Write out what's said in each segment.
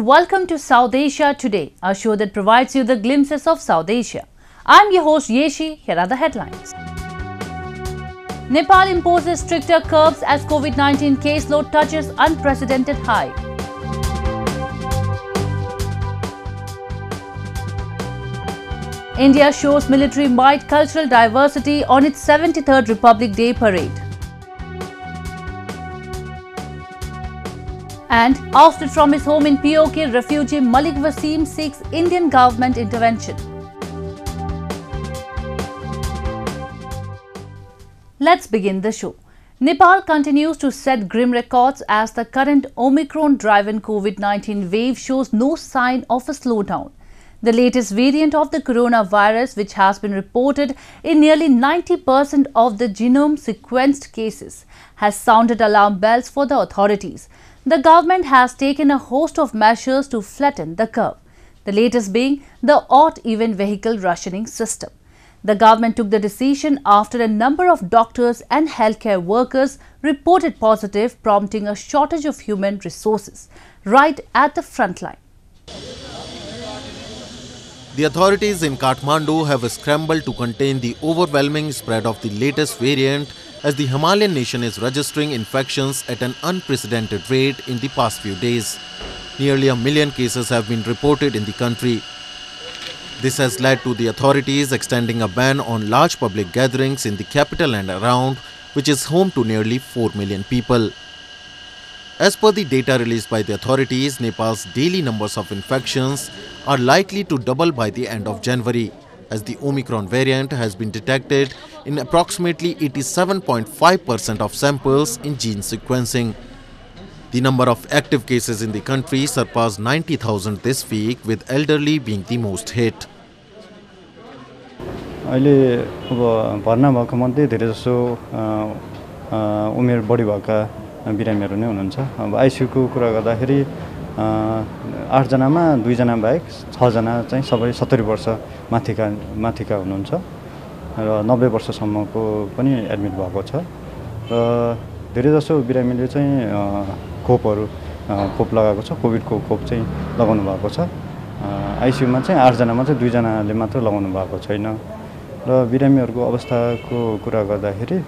and welcome to South Asia Today, a show that provides you the glimpses of South Asia. I'm your host Yeshi. Here are the headlines. Nepal imposes stricter curbs as COVID-19 caseload touches unprecedented high. India shows military might, cultural diversity on its 73rd Republic Day parade. And ousted from his home in POK, refugee Malik Wasim seeks Indian government intervention. Let's begin the show. Nepal continues to set grim records as the current Omicron-driven COVID-19 wave shows no sign of a slowdown. The latest variant of the coronavirus, which has been reported in nearly 90% of the genome sequenced cases, has sounded alarm bells for the authorities. The government has taken a host of measures to flatten the curve, the latest being the odd-even vehicle rationing system. The government took the decision after a number of doctors and healthcare workers reported positive, prompting a shortage of human resources right at the front line. The authorities in Kathmandu have scrambled to contain the overwhelming spread of the latest variant as the Himalayan nation is registering infections at an unprecedented rate in the past few days. Nearly 1 million cases have been reported in the country. This has led to the authorities extending a ban on large public gatherings in the capital and around, which is home to nearly 4 million people. As per the data released by the authorities, Nepal's daily numbers of infections are likely to double by the end of January, as the Omicron variant has been detected in approximately 87.5% of samples in gene sequencing. The number of active cases in the country surpassed 90,000 this week, with elderly being the most hit. अहिले अब भर्ना भएको मध्ये धेरै जसो उमेर बढी भएका बिरामीहरू नै हुनुहुन्छ। अब आईसीयू को कुरा गर्दाखेरि 8 जनामा 2 जना बाहेक 6 जना चाहिँ सबै 70 वर्ष माथिका हुनुहुन्छ र 90 वर्षसम्मको पनि एडमिट भएको छ र धेरै जसो बिरामीले चाहिँ खोप लगाएको छ। कोभिड को खोप चाहिँ लगाउनु भएको छ। आईसीयू मा चाहिँ 8 जनामा चाहिँ 2 जनाले मात्र लगाउनु भएको छैन र बिरामीहरुको अवस्थाको कुरा गर्दाखेरि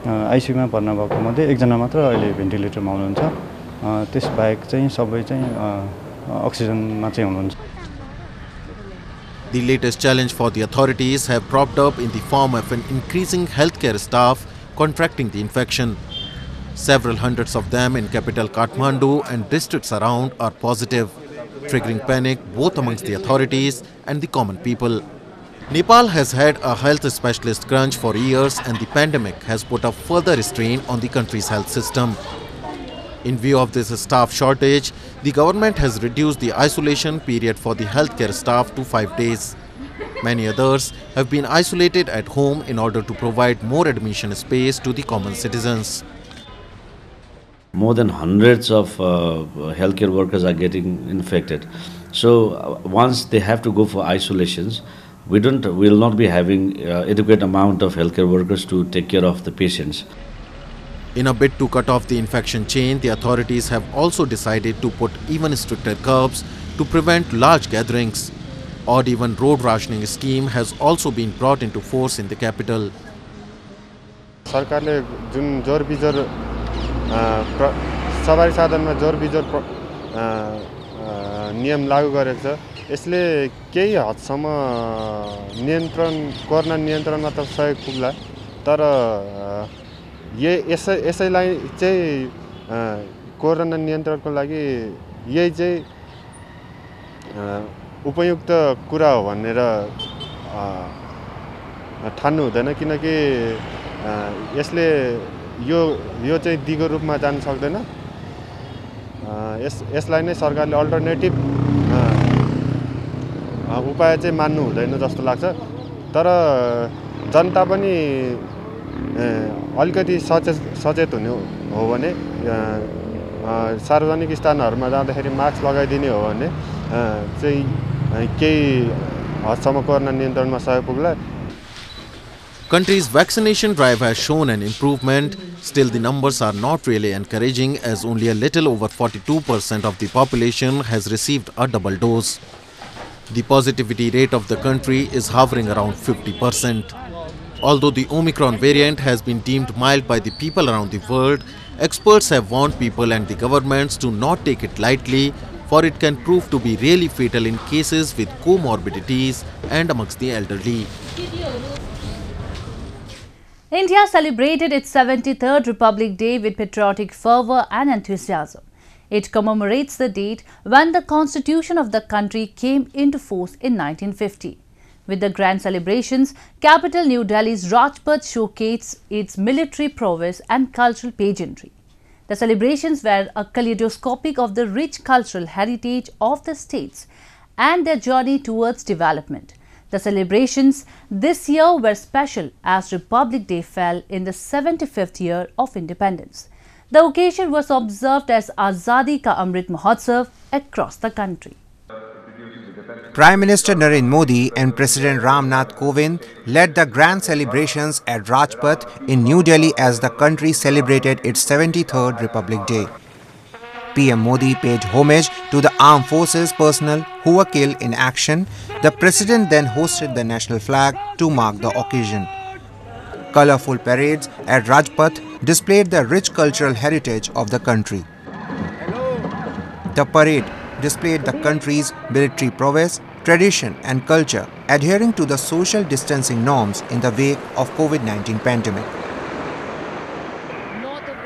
आईसीयू मा भर्ना भएको मध्ये 1 जना मात्र अहिले भेन्टिलेटरमा हुनुहुन्छ। त्यस बाहेक चाहिँ सबै चाहिँ अक्सिजनमा चाहिँ हुनुहुन्छ। The latest challenge for the authorities have propped up in the form of an increasing healthcare staff contracting the infection. Several hundreds of them in capital Kathmandu and districts around are positive, triggering panic both amongst the authorities and the common people. Nepal has had a health specialist crunch for years, and the pandemic has put a further strain on the country's health system. In view of this staff shortage, the government has reduced the isolation period for the healthcare staff to 5 days. Many others have been isolated at home in order to provide more admission space to the common citizens. More than hundreds of healthcare workers are getting infected. So once they have to go for isolations, we will not be having adequate amount of healthcare workers to take care of the patients. In a bid to cut off the infection chain, the authorities have also decided to put even stricter curbs to prevent large gatherings. Odd-even road rationing scheme has also been brought into force in the capital. सरकारले जुन जोरबिजोर सवारी साधनमा जोरबिजोर नियम लागू गरेको छ, यसले केही हदसम्म corona नियन्त्रणमा त सहयोग पुग्ला, तर यसैलाई चाहिँ कोरोना नियन्त्रणको लागि यही चाहिँ उपयुक्त कुरा हो भनेर ठान्नु हुँदैन, किनकि यसले यो चाहिँ दिगो रूपमा जान सक्दैन। यसलाई नै सरकारले अल्टरनेटिभ उपाय चाहिँ मान्नु हुँदैन जस्तो लाग्छ। तर जनता पनि अलिकति सचेत हुने हो भने, सार्वजनिक स्थानहरुमा जाँदाखेरि मास्क लगाइदिने हो भने चाहिँ केही हदसम्म कोरोना नियन्त्रणमा सहयोग पुग्ला। Country's vaccination drive has shown an improvement. Still, the numbers are not really encouraging as only a little over 42% of the population has received a double dose. The positivity rate of the country is hovering around 50%. Although the Omicron variant has been deemed mild by the people around the world, experts have warned people and the governments to not take it lightly, for it can prove to be really fatal in cases with comorbidities and amongst the elderly. India celebrated its 73rd Republic Day with patriotic fervour and enthusiasm. It commemorates the date when the constitution of the country came into force in 1950. With the grand celebrations, capital New Delhi's Rajpath showcased its military prowess and cultural pageantry. The celebrations were a kaleidoscopic of the rich cultural heritage of the states and their journey towards development. The celebrations this year were special as Republic Day fell in the 75th year of independence. The occasion was observed as Azadi Ka Amrit Mahotsav across the country. Prime Minister Narendra Modi and President Ramnath Kovind led the grand celebrations at Rajpath in New Delhi as the country celebrated its 73rd Republic Day. PM Modi paid homage to the armed forces personnel who were killed in action. The President then hosted the national flag to mark the occasion. Colorful parades at Rajpath displayed the rich cultural heritage of the country. The parade displayed the country's military prowess, tradition and culture, adhering to the social distancing norms in the wake of COVID-19 pandemic.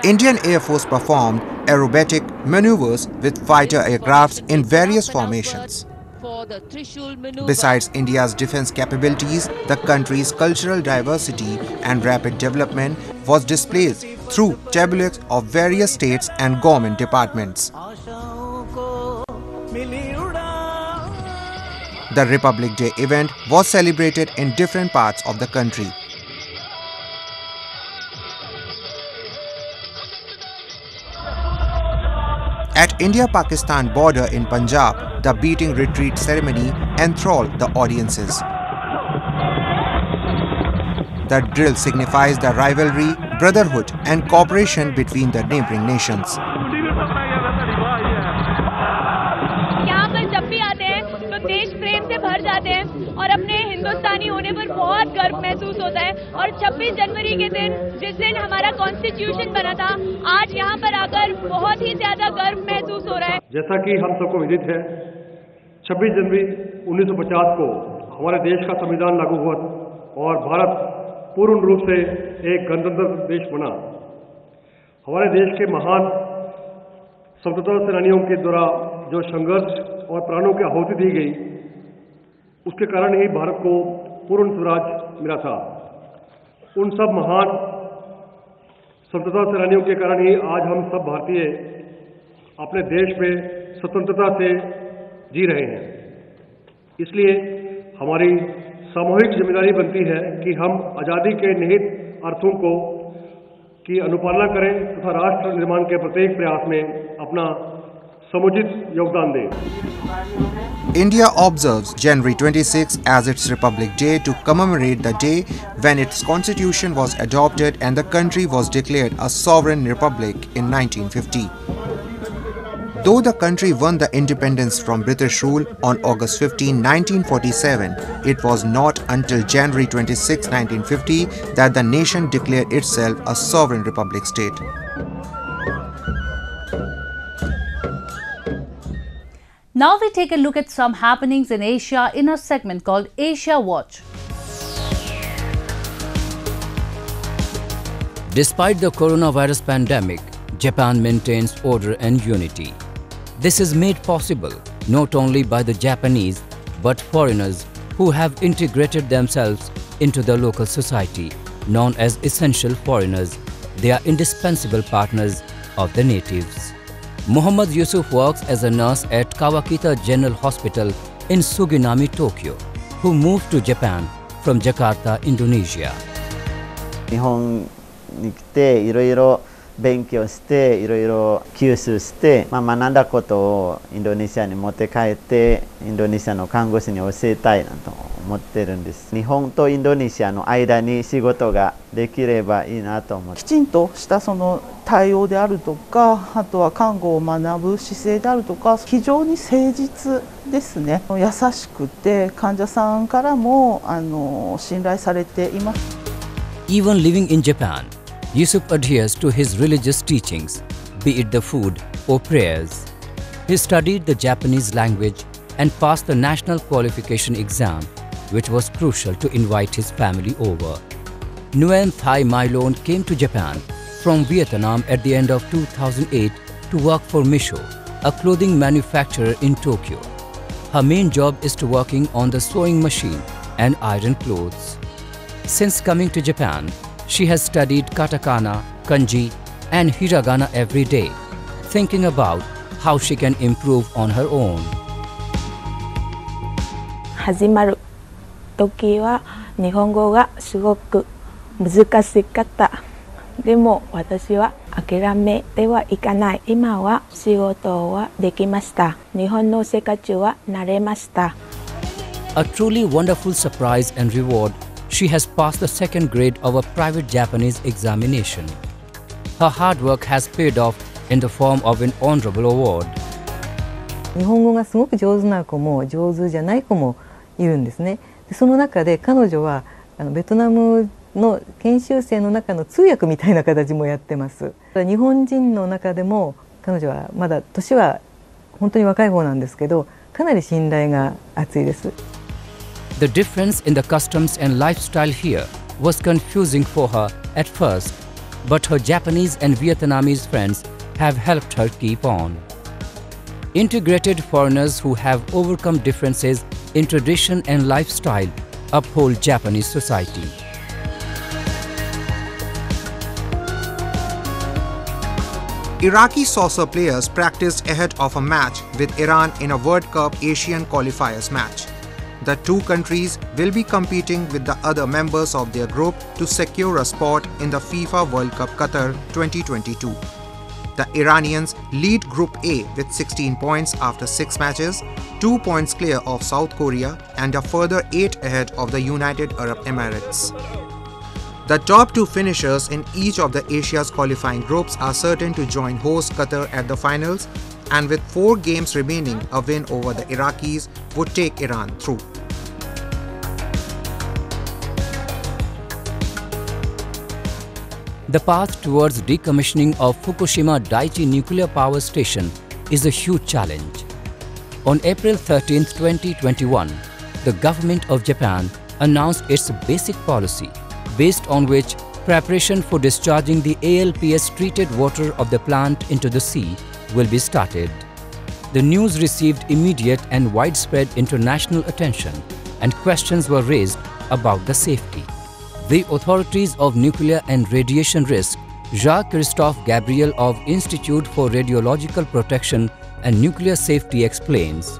Indian Air Force performed aerobatic maneuvers with fighter aircrafts in various formations. Besides India's defense capabilities, the country's cultural diversity and rapid development was displayed through tableaux of various states and government departments. The Republic Day event was celebrated in different parts of the country. At India-Pakistan border in Punjab, the beating retreat ceremony enthralled the audiences. The drill signifies the rivalry, brotherhood and cooperation between the neighboring nations. जब भी आते हैं तो देश प्रेम से भर जाते हैं और अपने हिंदुस्तानी होने पर बहुत गर्व महसूस होता है और 26 जनवरी के दिन जिस दिन हमारा कॉन्स्टिट्यूशन बना था आज यहाँ पर आकर बहुत ही ज्यादा गर्व महसूस हो रहा है। जैसा कि हम सबको विदित है 26 जनवरी 1950 को हमारे देश का संविधान लागू हुआ और भारत पूर्ण रूप से एक गणतंत्र देश बना। हमारे देश के महान स्वतंत्रता सेनानियों के द्वारा जो संघर्ष और प्राणों की आहुति दी गई उसके कारण ही भारत को पूर्ण स्वराज मिला था। उन सब महान स्वतंत्रता सेनानियों के कारण ही आज हम सब भारतीय अपने देश में स्वतंत्रता से जी रहे हैं। इसलिए हमारी सामूहिक जिम्मेदारी बनती है कि हम आज़ादी के निहित अर्थों की अनुपालना करें तथा राष्ट्र निर्माण के प्रत्येक प्रयास में अपना समुचित योगदान दें। India observes January 26 as its Republic Day to commemorate the day when its constitution was adopted and the country was declared a sovereign republic in 1950. Though the country won the independence from British rule on August 15, 1947, it was not until January 26, 1950 that the nation declared itself a sovereign republic state. Now we take a look at some happenings in Asia in a segment called Asia Watch. Despite the coronavirus pandemic, Japan maintains order and unity. This is made possible not only by the Japanese but foreigners who have integrated themselves into the local society. Known as essential foreigners, they are indispensable partners of the natives. Muhammad Yusuf works as a nurse at Kawakita General Hospital in Suginami, Tokyo, who moved to Japan from Jakarta, Indonesia. 日本に来ていろいろ勉強していろいろ吸収して、学んだことをインドネシアに持って帰ってインドネシアの看護師に教えたいなと思ってるんです。日本とインドネシアの間に仕事ができればいいなと思って。きちんとしたその対応であるとか、あとは看護を学ぶ姿勢であるとか、非常に誠実ですね。優しくて患者さんからも信頼されています。Even living in Japan, Yusuf adheres to his religious teachings, be it the food or prayers. He studied the Japanese language and passed the national qualification exam, which was crucial to invite his family over. Nguyen Thai Mylon came to Japan from Vietnam at the end of 2008 to work for Misho, a clothing manufacturer in Tokyo. Her main job is to working on the sewing machine and iron clothes. Since coming to Japan, she has studied katakana, kanji, and hiragana every day, thinking about how she can improve on her own. 始まる時は日本語がすごく難しかった。でも私は諦めてはいかない。今は仕事はできました。日本の生活は慣れました。A truly wonderful surprise and reward, she has passed the second grade of a private Japanese examination. Her hard work has paid off in the form of an honorable award. 日本語がすごく上手な子も上手じゃない子もいるんですね。でその中で彼女はベトナムの研修生の中の通訳みたいな形もやってます。日本人の中でも彼女はまだ年は本当に若い方なんですけど、かなり信頼が厚いです。The difference in the customs and lifestyle here was confusing for her at first, but her Japanese and Vietnamese friends have helped her keep on. Integrated foreigners who have overcome differences in tradition and lifestyle uphold Japanese society. Iraqi saucer players practiced ahead of a match with Iran in a World Cup Asian qualifiers match. The two countries will be competing with the other members of their group to secure a spot in the FIFA World Cup Qatar 2022. The Iranians lead Group A with 16 points after 6 matches, 2 points clear of South Korea and a further 8 ahead of the United Arab Emirates. The top 2 finishers in each of the Asia's qualifying groups are certain to join host Qatar at the finals, and with 4 games remaining, a win over the Iraqis would take Iran through. The path towards decommissioning of Fukushima Daiichi nuclear power station is a huge challenge. On April 13, 2021, the government of Japan announced its basic policy, based on which preparation for discharging the ALPS treated water of the plant into the sea will be started. The news received immediate and widespread international attention, and questions were raised about the safety. The authorities of nuclear and radiation risk, Jacques-Christophe Gabriel of Institute for Radiological Protection and Nuclear Safety explains,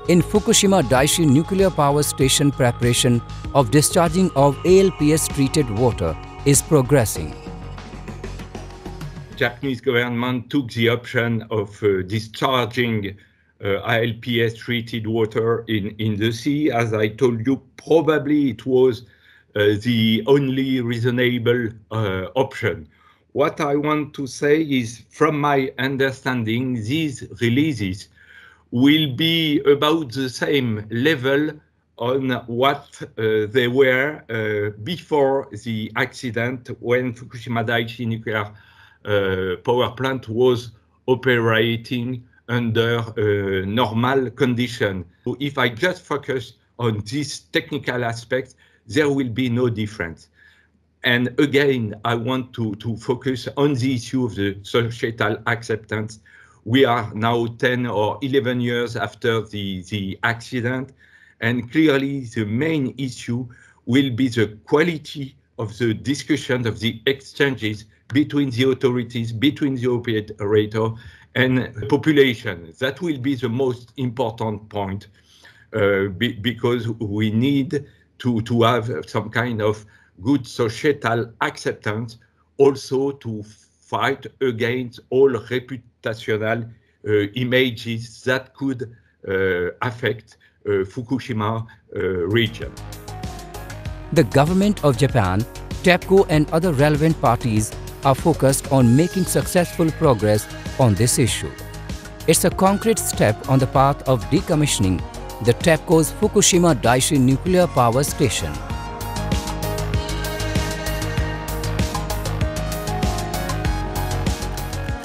in Fukushima Daiichi nuclear power station, preparation of discharging of ALPS treated water is progressing. Japanese government took the option of discharging ALPS treated water in the sea. As I told you, probably it was the only reasonable option. What I want to say is, from my understanding, these releases will be about the same level on what they were before the accident, when Fukushima Daiichi nuclear power plant was operating under normal conditions. So if I just focus on this technical aspect, there will be no difference. And again, I want to focus on the issue of the societal acceptance. We are now 10 or 11 years after the accident, and clearly the main issue will be the quality of the discussion, of the exchanges between the authorities, between the operator and the population. That will be the most important point, because we need to have some kind of good societal acceptance, also to fight against all reputational images that could affect Fukushima region. The government of Japan, TEPCO and other relevant parties are focused on making successful progress on this issue. It's a concrete step on the path of decommissioning the TEPCO's Fukushima Daiichi nuclear power station.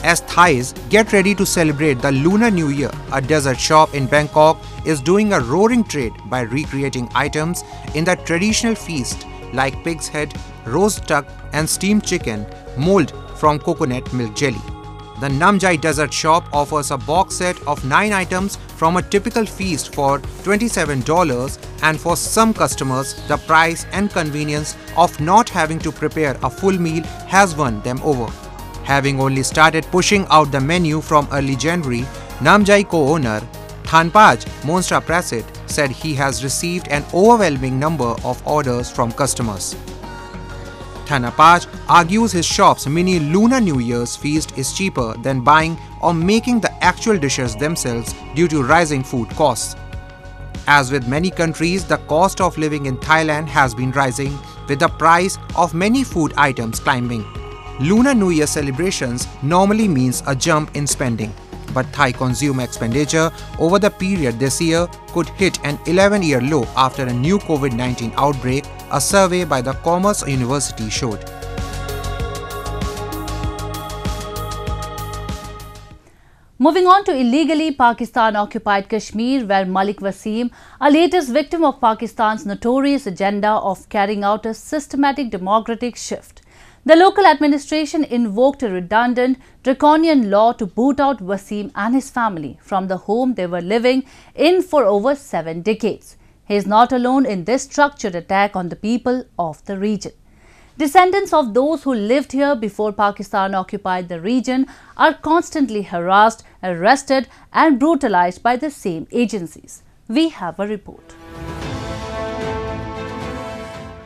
As Thais get ready to celebrate the Lunar New Year, a dessert shop in Bangkok is doing a roaring trade by recreating items in the traditional feast like pig's head, roast duck and steamed chicken mold from coconut milk jelly. The Namjai Dessert Shop offers a box set of 9 items from a typical feast for $27, and for some customers, the price and convenience of not having to prepare a full meal has won them over. Having only started pushing out the menu from early January, Namjai co-owner Thanpaj Monstra Prasit said he has received an overwhelming number of orders from customers. Thanapaj argues his shop's mini Lunar New Year's feast is cheaper than buying or making the actual dishes themselves due to rising food costs. As with many countries, the cost of living in Thailand has been rising, with the price of many food items climbing. Lunar New Year celebrations normally means a jump in spending, but Thai consumer expenditure over the period this year could hit an 11-year low after a new COVID-19 outbreak, a survey by the Commerce University showed. Moving on to illegally Pakistan-occupied Kashmir, where Malik Wasim, a latest victim of Pakistan's notorious agenda of carrying out a systematic democratic shift. The local administration invoked a redundant, draconian law to boot out Wasim and his family from the home they were living in for over 7 decades. He is not alone in this structured attack on the people of the region. Descendants of those who lived here before Pakistan occupied the region are constantly harassed, arrested and brutalized by the same agencies. We have a report.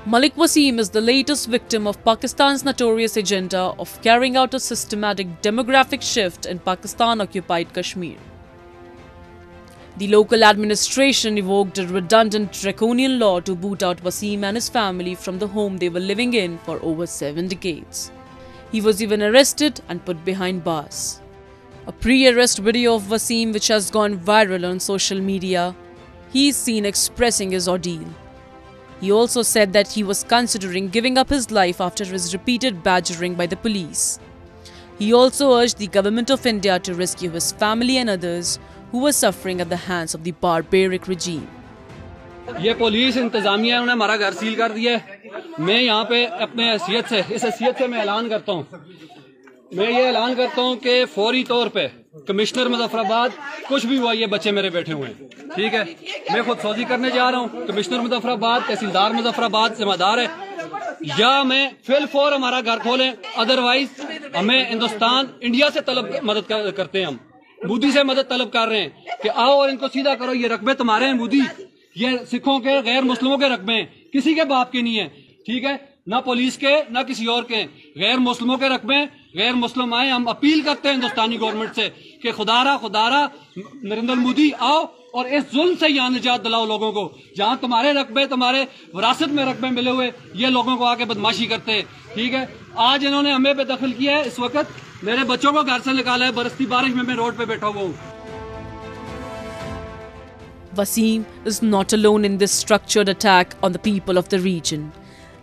Malik Wasim is the latest victim of Pakistan's notorious agenda of carrying out a systematic demographic shift in Pakistan-occupied Kashmir. The local administration evoked a redundant draconian law to boot out Wasim and his family from the home they were living in for over 7 decades. He was even arrested and put behind bars. A pre-arrest video of Wasim, which has gone viral on social media, he is seen expressing his ordeal. He also said that he was considering giving up his life after his repeated badgering by the police. He also urged the government of India to rescue his family and others who were suffering at the hands of the barbaric regime. ये police इंतजामिया ने हमारा घर seal कर दिया है। मैं यहाँ पे अपने हैसियत से इस हैसियत से मैं ऐलान करता हूँ कि फौरी तौर पे कमिश्नर मुजफ्फराबाद कुछ भी हुआ ये बच्चे मेरे बैठे हुए हैं, ठीक है। मैं खुद फौजी करने जा रहा हूँ। कमिश्नर मुजफ्फराबाद, तहसीलदार मुजफ्फराबाद जिम्मेदार है, या मैं फिल फौर हमारा घर खोलें, अदरवाइज हमें हिंदुस्तान इंडिया से मदद करते हैं। हम मोदी से मदद तलब कर रहे हैं कि आओ और इनको सीधा करो। ये रकबे तुम्हारे हैं मोदी, ये सिखों के, गैर मुस्लिमों के रकबे हैं, किसी के बाप के नहीं है, ठीक है, ना पुलिस के ना किसी और के। गैर मुस्लिमों के रकबे, गैर मुस्लिम आए। हम अपील करते हैं हिंदुस्तानी गवर्नमेंट से कि खुदारा नरेंद्र मोदी आओ और इस जुल्म से यहाँ निजात दिलाओ लोगों को। जहाँ तुम्हारे रकबे, तुम्हारे विरासत में रकबे मिले हुए, ये लोगों को आके बदमाशी करते हैं, ठीक है। आज इन्होंने हमें पे दखल किया है। इस वक्त मेरे बच्चों को घर से निकाला है, बरसती बारिश में मैं रोड पे बैठा हुआ हूँ। Wasim is not alone in this structured attack on the people of the region.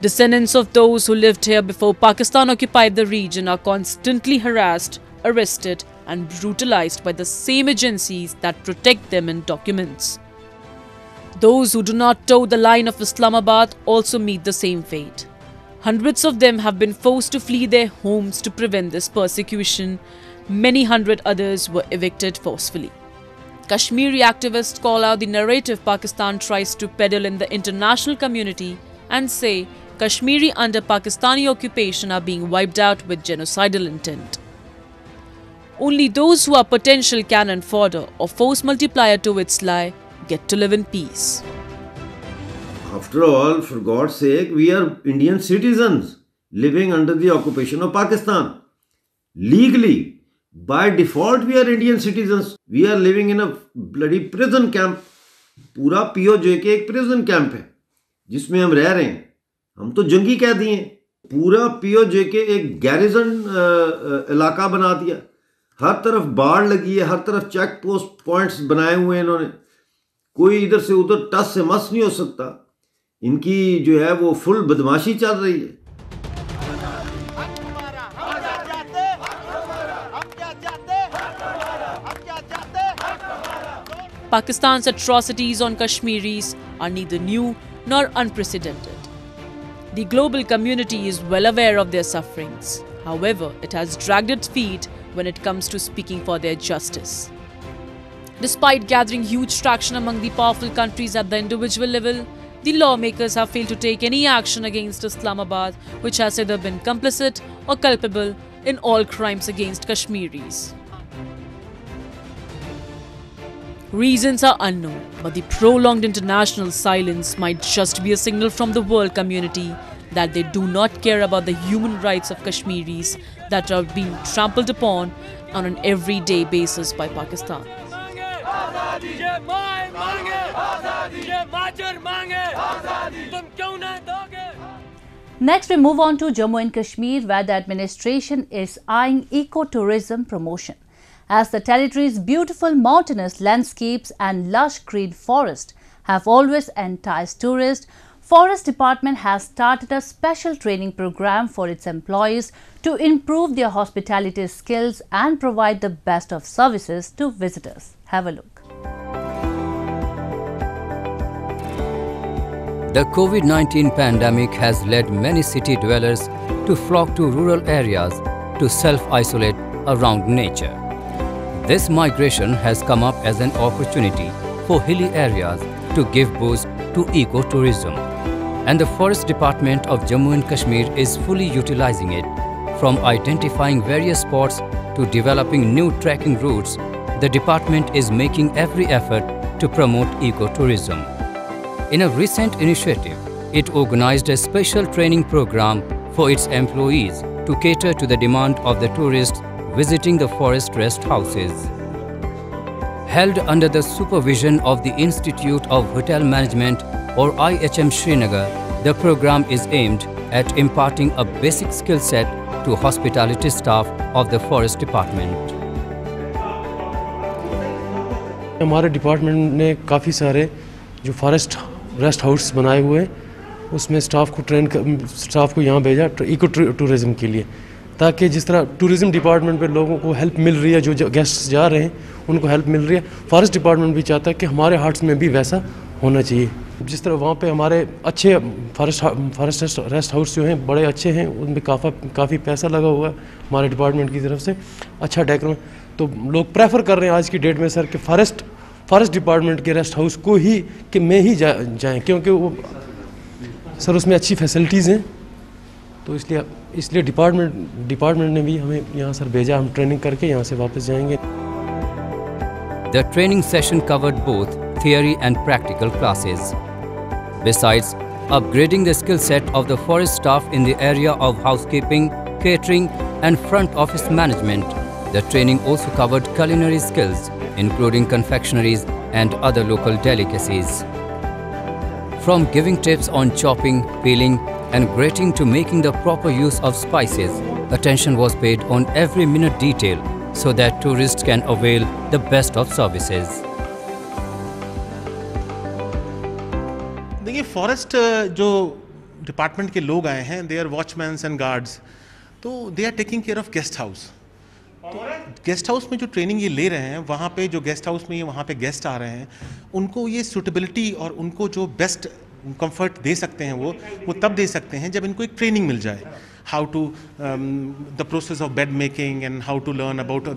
Descendants of those who lived here before Pakistan occupied the region are constantly harassed, arrested and brutalized by the same agencies that protect them in documents. Those who do not toe the line of Islamabad also meet the same fate. Hundreds of them have been forced to flee their homes to prevent this persecution. Many hundred others were evicted forcefully. Kashmiri activists call out the narrative Pakistan tries to peddle in the international community and say Kashmiri under Pakistani occupation are being wiped out with genocidal intent. Only those who are potential cannon fodder or force multiplier to its lie get to live in peace. After all, for God's sake, we are Indian citizens living under the occupation of Pakistan. Legally, By default, we are Indian citizens. We are living in a bloody prison camp. पूरा POJ के एक prison camp है जिसमें हम रह रहे हैं. हम तो जंगी कैदी हैं. पूरा POJ के एक गैरिजन इलाका बना दिया. हर तरफ बाड़ लगी है, हर तरफ चेक पोस्ट पॉइंट्स बनाए हुए हैं इन्होंने. कोई इधर से उधर टस से मस नहीं हो सकता. इनकी जो है वो फुल बदमाशी चल रही है. Pakistan's atrocities on Kashmiris are neither new nor unprecedented. The global community is well aware of their sufferings. However, it has dragged its feet when it comes to speaking for their justice. Despite gathering huge traction among the powerful countries at the individual level, the lawmakers have failed to take any action against Islamabad, which has either been complicit or culpable in all crimes against Kashmiris. Reasons are unknown, but the prolonged international silence might just be a signal from the world community that they do not care about the human rights of Kashmiris that are being trampled upon on an everyday basis by Pakistan. Next, we move on to Jammu and Kashmir, where the administration is eyeing eco-tourism promotion. As the territory's beautiful mountainous landscapes and lush green forest have always enticed tourists, Forest Department has started a special training program for its employees to improve their hospitality skills and provide the best of services to visitors. Have a look. The COVID-19 pandemic has led many city dwellers to flock to rural areas to self-isolate around nature. This migration has come up as an opportunity for hilly areas to give boost to eco-tourism. And the Forest Department of Jammu and Kashmir is fully utilizing it. From identifying various spots to developing new trekking routes, the department is making every effort to promote eco-tourism. In a recent initiative, it organized a special training program for its employees to cater to the demand of the tourists visiting the forest rest houses. Held under the supervision of the Institute of Hotel Management or IHM Srinagar, the program is aimed at imparting a basic skill set to hospitality staff of the Forest Department. हमारे department ने काफ़ी सारे जो forest rest house बनाए हुए हैं उसमें staff को यहाँ भेजा इको टूरिज़म के लिए, ताकि जिस तरह टूरिज़म डिपार्टमेंट पे लोगों को हेल्प मिल रही है, जो गेस्ट जा रहे हैं उनको हेल्प मिल रही है, फॉरेस्ट डिपार्टमेंट भी चाहता है कि हमारे हार्ट्स में भी वैसा होना चाहिए. जिस तरह वहाँ पे हमारे अच्छे फॉरेस्ट रेस्ट हाउस जो हैं बड़े अच्छे हैं, उनमें काफ़ी पैसा लगा हुआ है हमारे डिपार्टमेंट की तरफ से, अच्छा डेकोरेशन. तो लोग प्रेफर कर रहे हैं आज की डेट में सर कि फॉरेस्ट डिपार्टमेंट के रेस्ट हाउस को ही कि में ही जाएँ, क्योंकि वो सर उसमें अच्छी फैसिलिटीज़ हैं. तो इसलिए डिपार्टमेंट ने भी हमें यहाँ सर भेजा, हम ट्रेनिंग करके यहाँ से वापस जाएंगे. The training session covered both theory and practical classes. Besides upgrading the skill set of the forest staff in the area of housekeeping, catering and front office management, the training also covered culinary skills, including confectionaries and other local delicacies. From giving tips on chopping, peeling and grating to making the proper use of spices, attention was paid on every minute detail so that tourists can avail the best of services. देखिए forest जो department के लोग आए हैं, they are watchmans and guards, तो they are taking care of guest house. तो guest house में जो ट्रेनिंग ये ले रहे हैं, वहाँ पे जो गेस्ट हाउस में ये वहाँ पे गेस्ट आ रहे हैं, उनको ये सूटेबिलिटी और उनको जो बेस्ट कंफर्ट दे सकते हैं वो तब दे सकते हैं जब इनको एक ट्रेनिंग मिल जाए. How to the process of bed making and how to learn about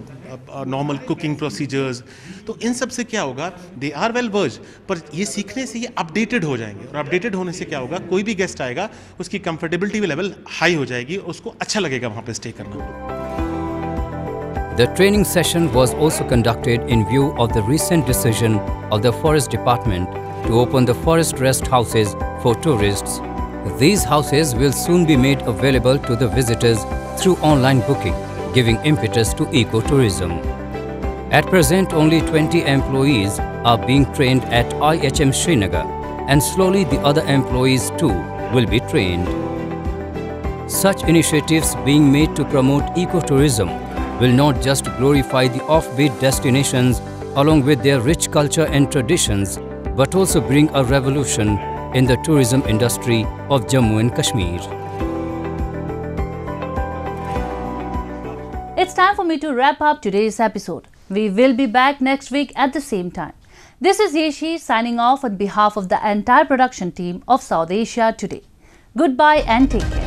normal cooking procedures. तो इन सब से क्या होगा, दे आर वेल वर्ज, पर ये सीखने से ये अपडेटेड हो जाएंगे, और अपडेटेड होने से क्या होगा, कोई भी गेस्ट आएगा उसकी कंफर्टेबिलिटी लेवल हाई हो जाएगी, उसको अच्छा लगेगा वहाँ पे स्टे करना. The training session was also conducted in view of the recent decision of the Forest Department to open the forest rest houses for tourists. These houses will soon be made available to the visitors through online booking giving impetus to ecotourism. At present, only 20 employees are being trained at IHM Srinagar, and slowly the other employees too will be trained. Such initiatives being made to promote ecotourism will not just glorify the offbeat destinations along with their rich culture and traditions, but also bring a revolution in the tourism industry of Jammu and Kashmir. It's time for me to wrap up today's episode. We will be back next week at the same time. This is Yeshi signing off on behalf of the entire production team of South Asia Today. Goodbye and take care.